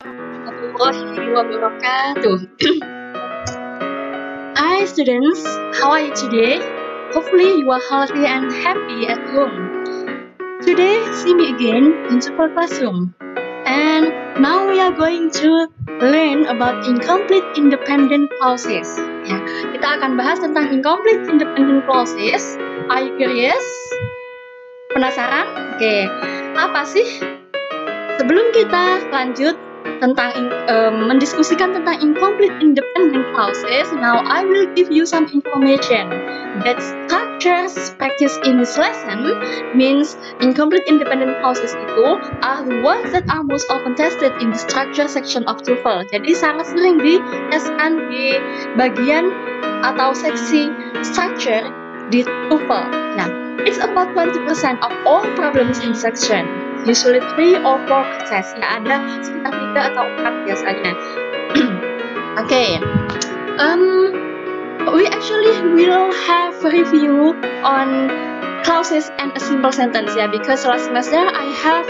Warahmatullahi wabarakatuh. Hi students, how are you today? Hopefully you are healthy and happy at home. Today, see me again in Super Classroom. And now we are going to learn about incomplete independent clauses. Ya, kita akan bahas tentang incomplete independent clauses. Are you curious? Penasaran? Oke, apa sih? Sebelum kita lanjut tentang mendiskusikan tentang incomplete independent clauses, now I will give you some information that structures practiced in this lesson means incomplete independent clauses itu are the ones that are most often tested in the structure section of TOEFL. Jadi sangat sering diteskan di bagian atau seksi structure di TOEFL. Nah, it's about 20% of all problems in section. Usually 3 or 4 cases. Ya, ada sekitar 3 atau 4 biasanya. Okay. We actually will have a review on clauses and a simple sentence, ya, because last semester I have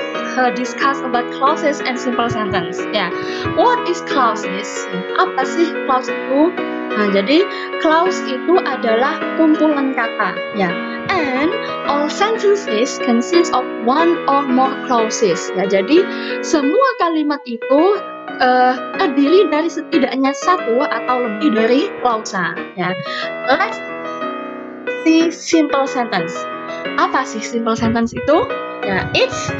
discussed about clauses and simple sentence. Ya, what is clauses? Apa sih clause itu? Nah, jadi clause itu adalah kumpulan kata, ya. And all sentences consist of one or more clauses. Ya, jadi semua kalimat itu terdiri dari setidaknya satu atau lebih dari klausa. Ya, let's see simple sentence. Apa sih simple sentence itu? Ya, it's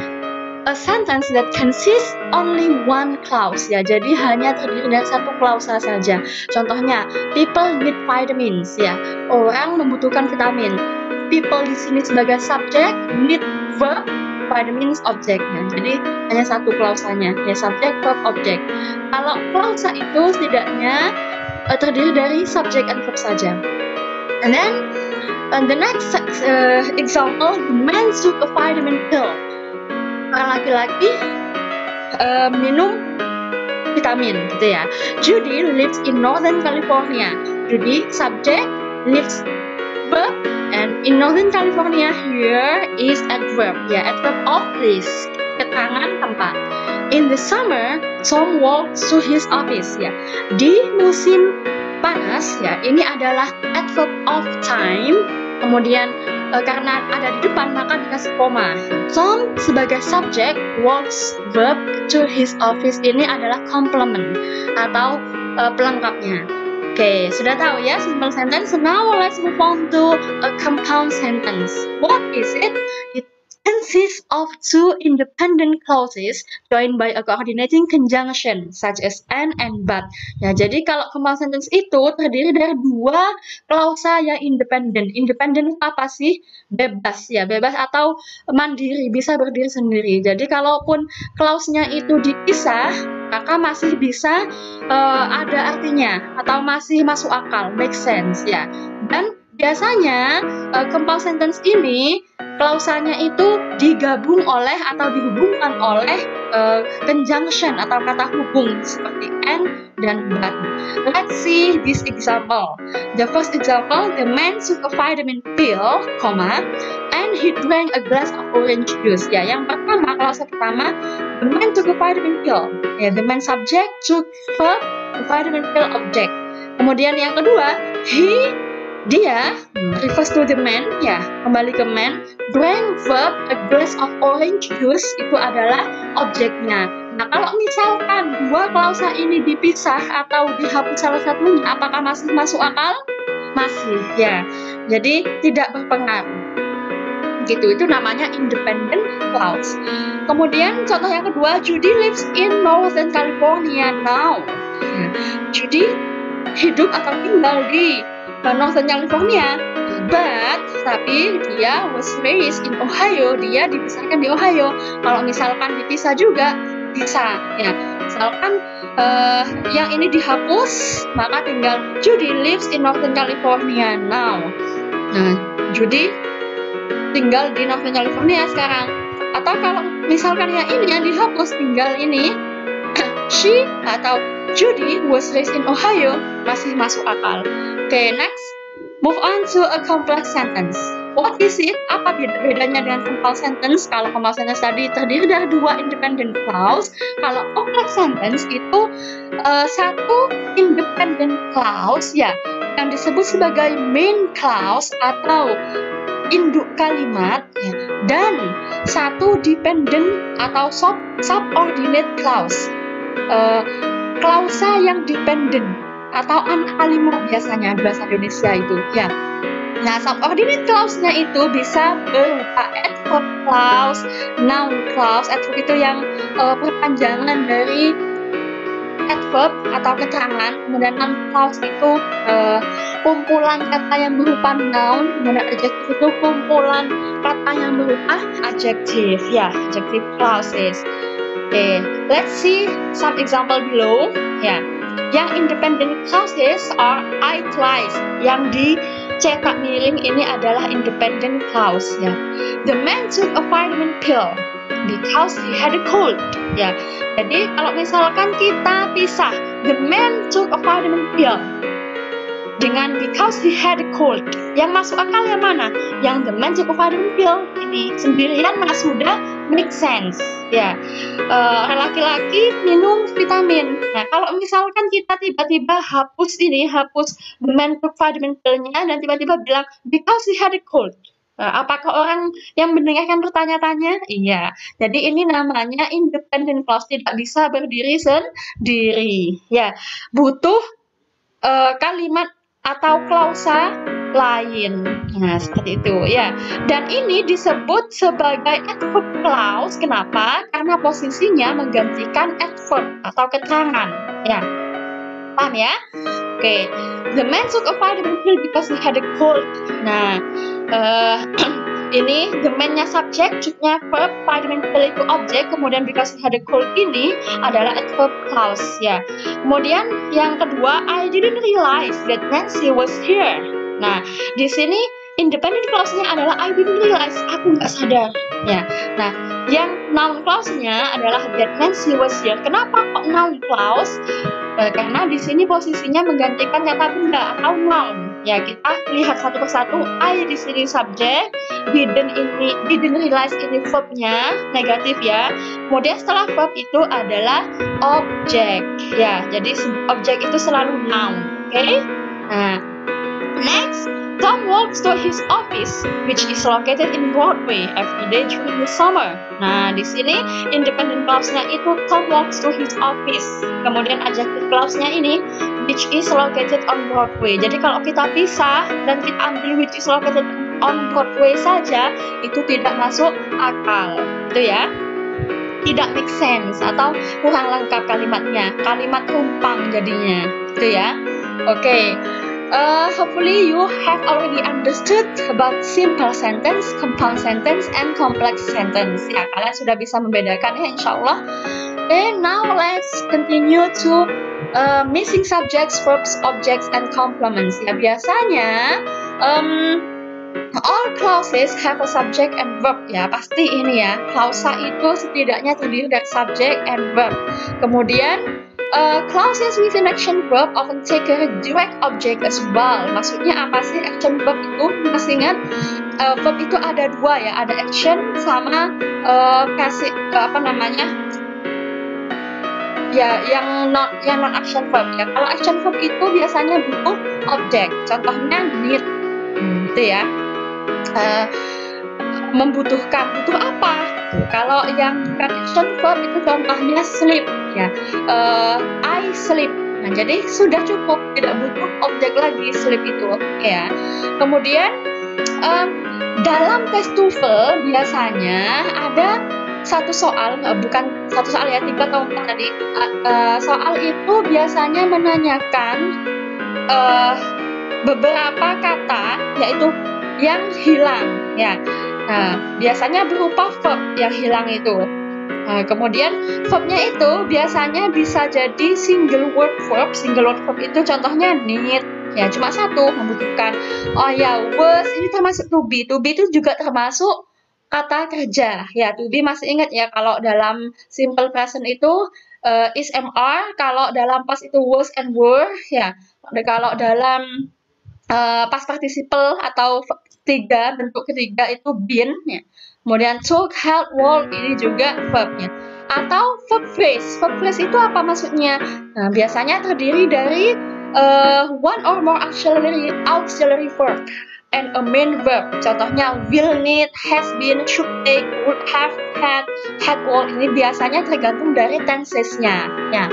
a sentence that consists only one clause. Ya, jadi hanya terdiri dari satu klausa saja. Contohnya, people need vitamins. Ya, orang membutuhkan vitamin. People di sini sebagai subjek, need verb, vitamins object. Ya, jadi hanya satu klausanya. Ya, subjek, verb, object. Kalau klausa itu setidaknya terdiri dari subjek and verb saja. And then the next example, the man took a vitamin pill. Orang laki-laki minum vitamin, gitu ya. Judy lives in Northern California. Judy subject, lives verb, and in Northern California here is adverb, ya, adverb of place, keterangan tempat. In the summer, Tom walks to his office, ya. Di musim panas, ya, ini adalah adverb of time. Kemudian karena ada di depan maka dikasih koma. Tom sebagai subjek, walks verb, to his office ini adalah complement atau pelengkapnya. Oke, sudah tahu ya simple sentence. So now let's move on to a compound sentence. What is it? It consists of two independent clauses joined by a coordinating conjunction such as and but. Ya, jadi kalau compound sentence itu terdiri dari dua klausa yang independen. Independen apa sih? Bebas, ya, bebas atau mandiri, bisa berdiri sendiri. Jadi kalaupun klausnya itu dipisah, maka masih bisa ada artinya atau masih masuk akal, make sense, ya. Dan biasanya compound sentence ini klausanya itu digabung oleh atau dihubungkan oleh conjunction atau kata hubung seperti and dan but. Let's see this example. The first example, the man took a vitamin pill, and he drank a glass of orange juice. Ya, yang pertama, klausa pertama, the man took a vitamin pill. Ya, the man subject, took verb, the vitamin pill object. Kemudian yang kedua, dia refers to the man, ya, kembali ke man. Drank verb, a glass of orange juice itu adalah objeknya. Nah, kalau misalkan dua klausa ini dipisah atau dihapus salah satunya, apakah masih masuk akal? Masih, ya. Jadi tidak berpengaruh. Gitu, itu namanya independent clause. Kemudian contoh yang kedua, Judy lives in Northern California now. Judy hidup atau tinggal di Northern California, tapi dia was raised in Ohio, dia dibesarkan di Ohio. Kalau misalkan dipisah juga bisa, ya. Misalkan yang ini dihapus, maka tinggal Judy lives in Northern California now. Nah, Judy tinggal di Northern California sekarang. Atau kalau misalkan yang ini yang dihapus, tinggal ini she atau Judy was raised in Ohio, masih masuk akal. Okay, next, move on to a complex sentence. What is it? Apa bedanya dengan complex sentence? Kalau complex sentence tadi terdiri dari 2 independent clause, kalau complex sentence itu satu independent clause ya, yang disebut sebagai main clause atau induk kalimat ya, dan satu dependent atau subordinate clause, klausa yang dependent atau anak kalimat biasanya bahasa Indonesia itu ya. Nah, subordinate clause-nya itu bisa berupa adverb clause, noun clause. Adverb itu yang perpanjangan dari adverb atau keterangan, kemudian noun clause itu kumpulan kata yang berupa noun, kemudian adjective itu kumpulan kata yang berupa adjective ya, adjective clauses. Okay, let's see some example below ya. Yang independent clauses are italics, yang dicetak miring ini adalah independent clause ya. The man took a vitamin pill because he had a cold ya. Jadi kalau misalkan kita pisah the man took a vitamin pill dengan because he had a cold, yang masuk akal yang mana? Yang the man took a vitamin pill ini sendirian mas sudah make sense ya. Laki-laki minum vitamin. Nah, kalau misalkan kita tiba-tiba hapus the man took vitamin pill-nya dan tiba-tiba bilang because he had a cold. Apakah orang yang mendengarkan bertanya-tanya? Iya. Jadi ini namanya independent clause, tidak bisa berdiri sendiri. Ya, butuh kalimat atau klausa lain. Nah, seperti itu ya. Dan ini disebut sebagai adverb clause. Kenapa? Karena posisinya menggantikan adverb atau keterangan. Ya. Paham ya? Oke. The man took a vitamin pill because he had a cold. Nah, ini the man-nya subjek, took-nya verb, vitamin pill itu objek, kemudian because he had a cold ini adalah adverb clause ya. Kemudian yang kedua, I didn't realize that Nancy was here. Nah, di sini independent clause-nya adalah I didn't realize, aku nggak sadar ya. Nah, yang noun clause-nya adalah that Nancy was here. Kenapa kok noun clause? Karena di sini posisinya menggantikan kata benda atau noun. Ya, kita lihat satu persatu. I di sini subjek, didn't realize ini verb-nya negatif ya. Kemudian setelah verb itu adalah objek. Ya, jadi objek itu selalu noun. Oke? Nah, next, Tom walks to his office, which is located in Broadway every day during the summer. Nah, di sini independent clause-nya itu Tom walks to his office. Kemudian adjective clause-nya ini which is located on Broadway. Jadi kalau kita pisah dan kita ambil which is located on Broadway saja, itu tidak masuk akal. Itu ya. Tidak make sense atau kurang lengkap kalimatnya. Kalimat rumpang jadinya. Itu ya. Oke. Hopefully you have already understood about simple sentence, compound sentence, and complex sentence. Ya, kalian sudah bisa membedakan ya, insyaallah. Okay, now let's continue to missing subjects, verbs, objects, and complements. Ya, biasanya all clauses have a subject and verb. Ya, pasti ini ya. Klausa itu setidaknya terdiri dari subject and verb. Kemudian clauses with an action verb often take a direct object as well. Maksudnya apa sih action verb itu? Masih ingat verb itu ada dua ya, ada action sama ya yang non action verb ya. Kalau action verb itu biasanya butuh objek. Contohnya need, itu ya. Membutuhkan, butuh apa? Kalau yang bukan action verb itu contohnya sleep ya. I sleep. Nah, jadi sudah cukup, tidak butuh objek lagi sleep itu ya. Kemudian dalam tes TOEFL biasanya ada satu soal, bukan satu soal ya, 3 atau 4 tadi. Soal itu biasanya menanyakan beberapa kata yaitu yang hilang ya. Nah, biasanya berupa verb yang hilang itu. Nah, kemudian verbnya itu biasanya bisa jadi single word verb. Single word verb itu contohnya need ya, cuma satu, membutuhkan. Oh ya, was ini termasuk to be. To be itu juga termasuk kata kerja ya. To be masih ingat ya, kalau dalam simple present itu is am are, kalau dalam past itu was and were ya. Kalau dalam past participle atau bentuk ketiga itu been ya. Kemudian took, held, walk ini juga verbnya. Atau verb phrase. Verb phrase itu apa maksudnya? Nah, biasanya terdiri dari one or more auxiliary verb and a main verb. Contohnya will, need, has been, should take, would have, had, will. Ini biasanya tergantung dari tensesnya. Ya.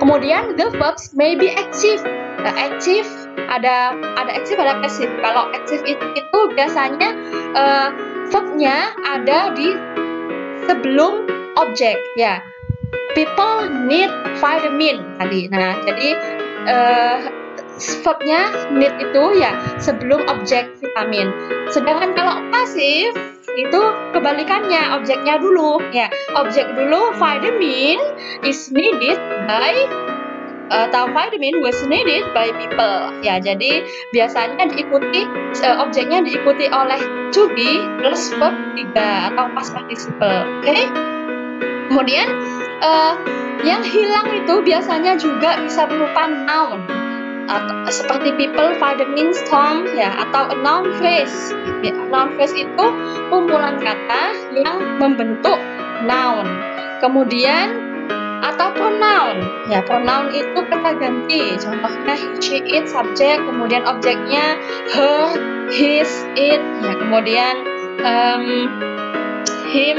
Kemudian the verbs may be active. Active ada active, ada passive. Kalau active itu biasanya verbnya ada di sebelum objek ya. People need vitamin tadi. Nah, jadi verbnya need itu ya sebelum objek vitamin. Sedangkan kalau pasif itu kebalikannya, objeknya dulu ya. Objek dulu, vitamin is needed by atau vitamin was needed by people ya. Jadi biasanya diikuti objeknya diikuti oleh to be plus verb 3 atau past participle. Oke? Kemudian yang hilang itu biasanya juga bisa berupa noun seperti people, vitamin, storm ya, atau a noun phrase. Noun phrase itu kumpulan kata yang membentuk noun. Kemudian atau pronoun ya, pronoun itu kata ganti, contohnya he, she, it, subjek, kemudian objeknya her, his, it ya, kemudian him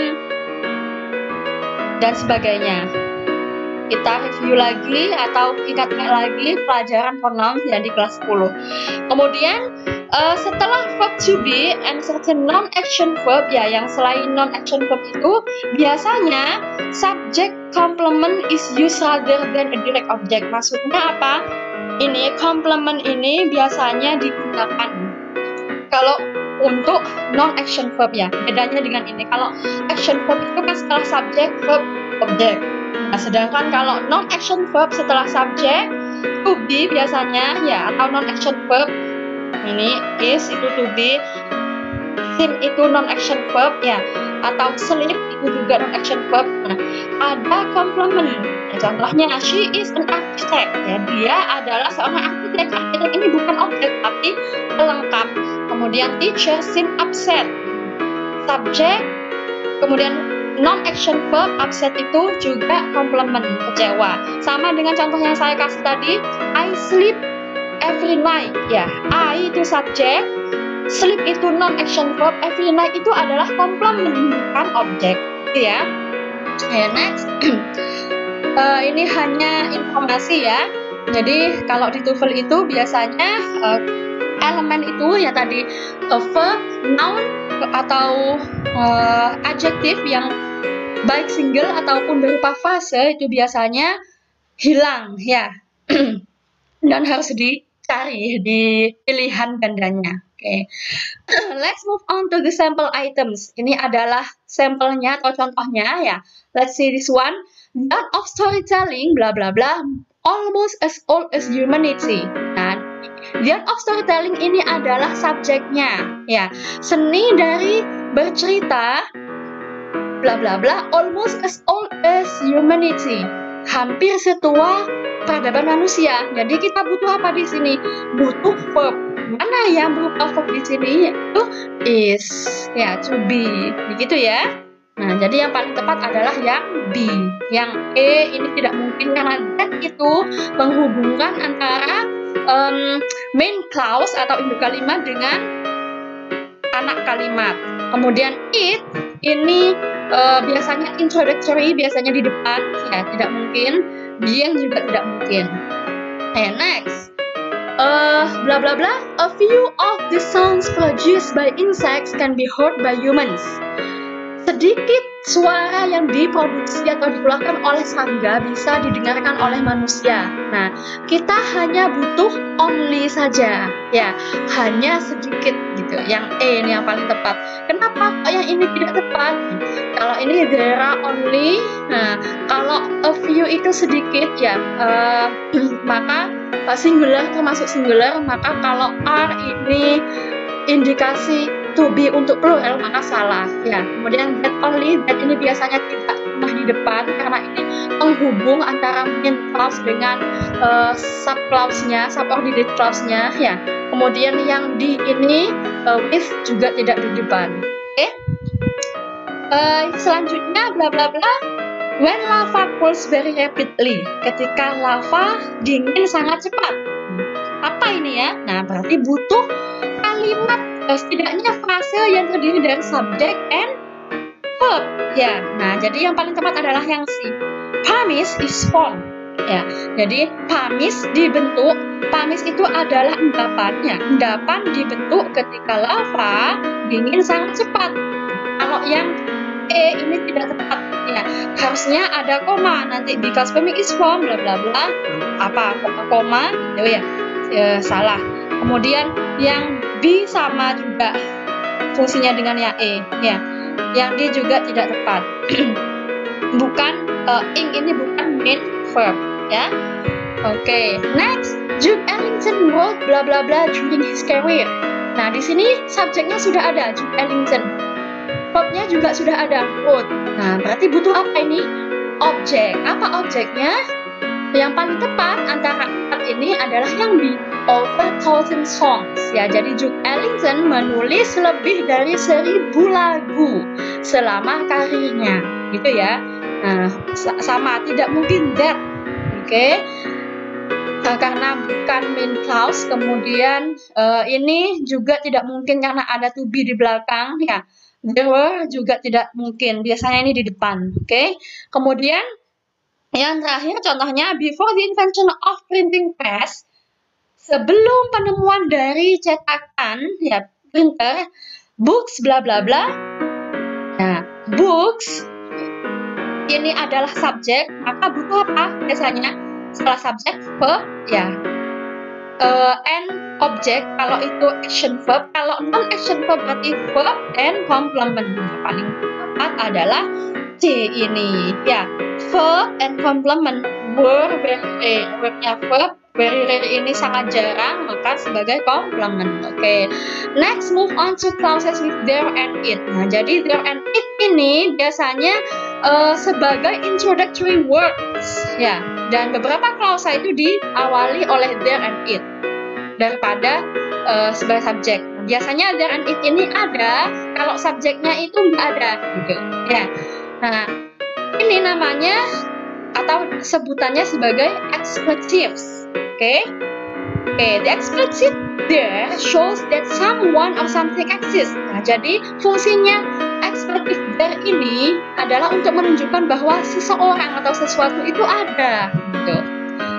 dan sebagainya. Kita review lagi atau ingat lagi pelajaran pronoun ya di kelas 10. Kemudian setelah verb to be and certain non-action verb ya, yang selain non-action verb itu biasanya subject complement is used rather than a direct object. Maksudnya apa? Ini complement ini biasanya digunakan kalau untuk non-action verb ya. Bedanya dengan ini, kalau action verb itu kan setelah subject, verb, object. Nah, sedangkan kalau non-action verb setelah subject, to be biasanya ya, atau non-action verb ini is itu to be, sim itu non-action verb ya, atau sleep itu juga non-action verb. Nah, ada complement. Ya, contohnya she is an architect ya, dia adalah seorang arsitek. Arsitek ini bukan objek tapi pelengkap. Kemudian teacher seem upset, subject, kemudian non-action verb upset itu juga complement, kecewa. Sama dengan contoh yang saya kasih tadi, I sleep every night ya, I itu subjek, sleep itu non-action verb, every night itu adalah complement bukan objek ya. Next ini hanya informasi ya. Jadi kalau di TOEFL itu biasanya elemen itu ya tadi verb, noun atau adjektif yang baik single ataupun berupa fase itu biasanya hilang ya. Dan harus dicari di pilihan gandanya. Oke. Let's move on to the sample items. Ini adalah sampelnya atau contohnya ya. Let's see this one. The art of storytelling bla bla bla almost as old as humanity. Nah, the art of storytelling ini adalah subjeknya ya. Seni dari bercerita bla bla bla almost as old as humanity. Hampir setua peradaban manusia. Jadi kita butuh apa di sini? Butuh verb. Mana yang berupa verb di sini? Yaitu is ya, to be. Begitu ya. Nah, jadi yang paling tepat adalah yang B. Yang E ini tidak mungkin karena that itu menghubungkan antara main clause atau induk kalimat dengan anak kalimat. Kemudian it ini biasanya introductory, biasanya di depan ya, tidak mungkin. Being juga tidak mungkin. Next bla bla bla, a few of the sounds produced by insects can be heard by humans. Sedikit suara yang diproduksi atau dikeluarkan oleh serangga bisa didengarkan oleh manusia. Nah, kita hanya butuh only saja, ya, hanya sedikit gitu. Yang E ini yang paling tepat. Kenapa kok yang ini tidak tepat? Kalau ini there are only, nah kalau a few itu sedikit ya, maka singular termasuk singular. Maka kalau are ini indikasi to be untuk plural maka salah ya. Kemudian that only, that ini biasanya tidak pernah di depan karena ini menghubung antara main clause dengan sub clause-nya, subordinate clause-nya ya. Kemudian yang di ini with juga tidak di depan. Oke. Selanjutnya bla bla bla. When lava cools very rapidly, ketika lava dingin sangat cepat. Apa ini ya? Nah, berarti butuh kalimat setidaknya frase yang terdiri dari subject and verb. Ya, nah jadi yang paling tepat adalah yang C. Pumice is formed. Ya, jadi pumice dibentuk. Pumice itu adalah endapannya. Endapan dibentuk ketika lava dingin sangat cepat. Kalau yang E ini tidak tepat. Ya, harusnya ada koma nanti because pumice is formed bla bla bla. Apa koma? Oh ya, salah. Kemudian yang B sama juga fungsinya dengan yang E. Ya, yang D juga tidak tepat. Bukan ing ini bukan main verb. Ya, oke. Next, Duke Ellington wrote bla bla bla during his career. Nah, di sini subjeknya sudah ada Duke Ellington. Verbnya juga sudah ada wrote. Nah, berarti butuh apa ini? Objek. Apa objeknya? Yang paling tepat antara empat ini adalah yang B, over 1,000 songs. Ya, jadi Duke Ellington menulis lebih dari 1.000 lagu selama karirnya, gitu ya. Nah, sama, tidak mungkin that, oke? Karena bukan main clause. Kemudian ini juga tidak mungkin karena ada to be di belakang, ya. There were juga tidak mungkin. Biasanya ini di depan, oke? Kemudian yang terakhir contohnya, before the invention of printing press, sebelum penemuan dari cetakan, ya printer, books bla bla bla. Nah, books ini adalah subjek, maka butuh apa biasanya? Setelah subjek verb, ya. And object kalau itu action verb, kalau non action verb berarti verb and complement. Yang paling tepat adalah C ini, ya. Verb and complement were very rare. Verbnya verb very rare ini sangat jarang, maka sebagai complement. Oke. Next, move on to clauses with there and it. Nah, jadi there and it ini biasanya sebagai introductory words, ya. Dan beberapa klausa itu diawali oleh there and it daripada sebagai subjek. Biasanya there and it ini ada kalau subjeknya itu nggak ada, gitu. Ya. Nah, ini namanya atau sebutannya sebagai expletives. Oke. The expletive there shows that someone or something exists. Nah, jadi fungsinya expletive there ini adalah untuk menunjukkan bahwa seseorang atau sesuatu itu ada, gitu,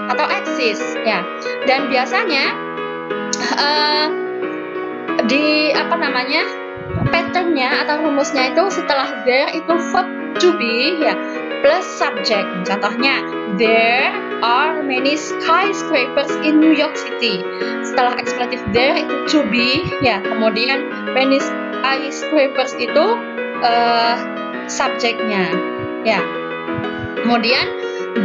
atau eksis, ya. Dan biasanya di patternnya atau rumusnya itu setelah there itu verb to be, ya, plus subject. Contohnya, there are many skyscrapers in New York City. Setelah expletive there itu to be, ya, kemudian many skyscrapers itu subjeknya, ya. Kemudian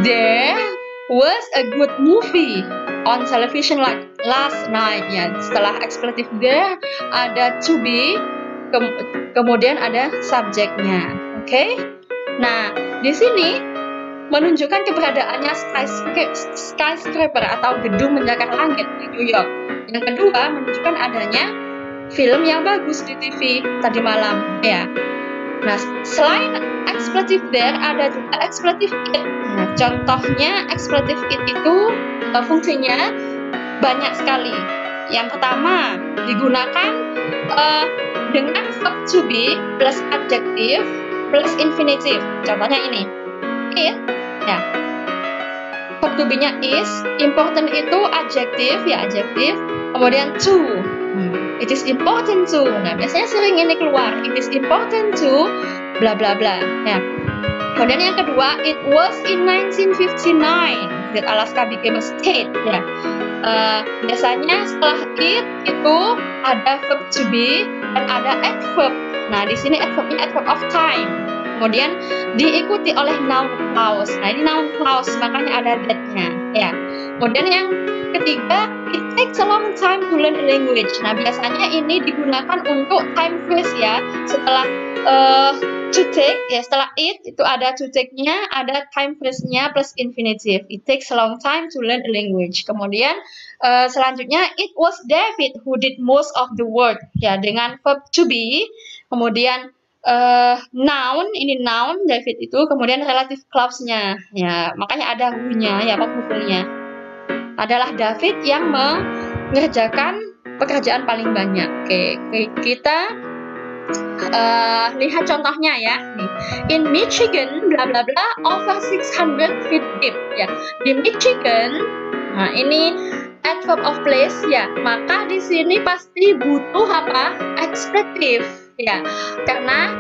there was a good movie on television like last night, ya. Setelah expletive there ada to be, kemudian ada subjeknya. Oke. Nah, di sini menunjukkan keberadaannya skyscraper atau gedung menjaga langit di New York. Yang kedua, menunjukkan adanya film yang bagus di TV tadi malam, ya. Nah, selain expletive there ada juga expletive it. Nah, contohnya expletive it itu fungsinya banyak sekali. Yang pertama, digunakan dengan verb to be plus adjective plus infinitive. Contohnya ini, it, ya. Verb to be-nya is, important itu adjective, ya, adjective. Kemudian to, it is important to. Nah, biasanya sering ini keluar, it is important to bla bla bla, ya. Kemudian yang kedua, it was in 1959 that Alaska became a state, ya. Biasanya setelah it itu ada verb to be dan ada adverb. Nah, di sini adverbnya adverb of time. Kemudian diikuti oleh noun clause. Nah, ini noun clause, makanya ada that-nya, ya. Kemudian yang ketiga, it takes a long time to learn a language. Nah, biasanya ini digunakan untuk time phrase, ya. Setelah to take, ya setelah it itu ada to take-nya, ada time phrase-nya plus infinitive. It takes a long time to learn a language. Kemudian selanjutnya it was David who did most of the work, ya dengan verb to be. Kemudian noun, ini noun David itu, kemudian relative clause-nya, ya makanya ada who-nya, ya penghubungnya. Adalah David yang mengerjakan pekerjaan paling banyak. Oke, kita lihat contohnya ya. In Michigan, bla bla bla, over 600 feet deep. Ya, di Michigan. Nah, ini adverb of place ya. Maka di sini pasti butuh apa? Expletive ya. Karena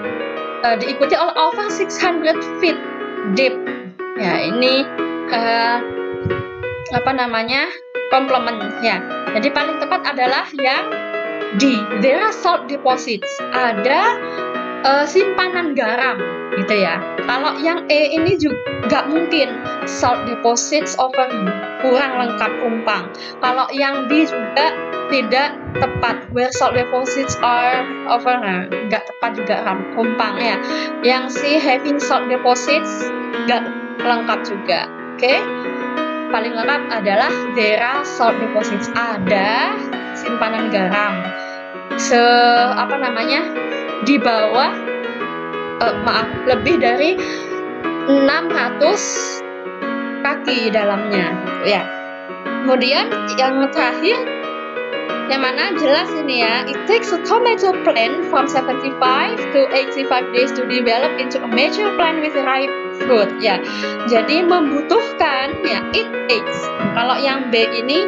diikuti oleh over 600 feet deep. Ya, ini apa namanya? Complement ya. Jadi paling tepat adalah yang D. There are salt deposits. Ada simpanan garam, gitu ya. Kalau yang E ini juga mungkin salt deposits over, kurang lengkap umpang. Kalau yang B juga tidak tepat. Where salt deposits are over, nggak tepat juga umpang ya. Yang C having salt deposits nggak lengkap juga. Oke. Paling lengkap adalah there are salt deposits. Ada simpanan garam di bawah lebih dari 600 kaki dalamnya ya. Kemudian yang terakhir yang mana jelas ini ya, it takes a tomato plant from 75 to 85 days to develop into a mature plant with ripe fruit ya. Jadi membutuhkan ya, it takes. Kalau yang B ini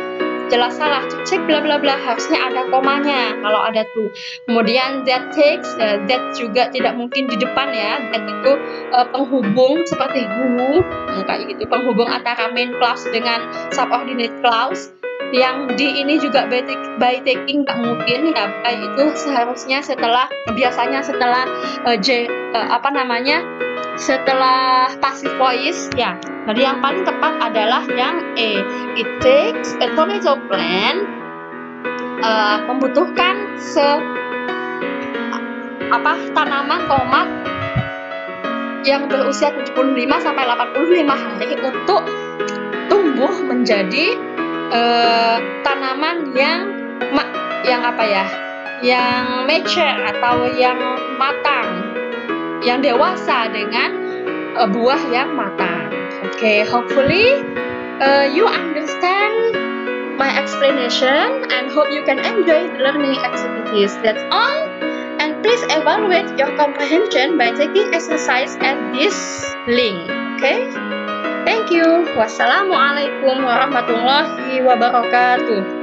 jelas salah, cek bla bla bla, harusnya ada komanya kalau ada tuh. Kemudian that takes, that juga tidak mungkin di depan ya. That itu penghubung seperti who, kayak gitu, penghubung antara main clause dengan subordinate clause. Yang di ini juga by taking nggak mungkin ya. By itu seharusnya biasanya setelah setelah passive voice ya. Jadi yang paling tepat adalah yang E. It takes a tomato plant, membutuhkan tanaman tomat yang berusia 75 sampai 85 hari untuk tumbuh menjadi tanaman yang mature atau yang matang, yang dewasa dengan buah yang matang. Okay, hopefully you understand my explanation and hope you can enjoy the learning activities. That's all. And please evaluate your comprehension by taking exercise at this link. Okay? Thank you. Wassalamualaikum warahmatullahi wabarakatuh.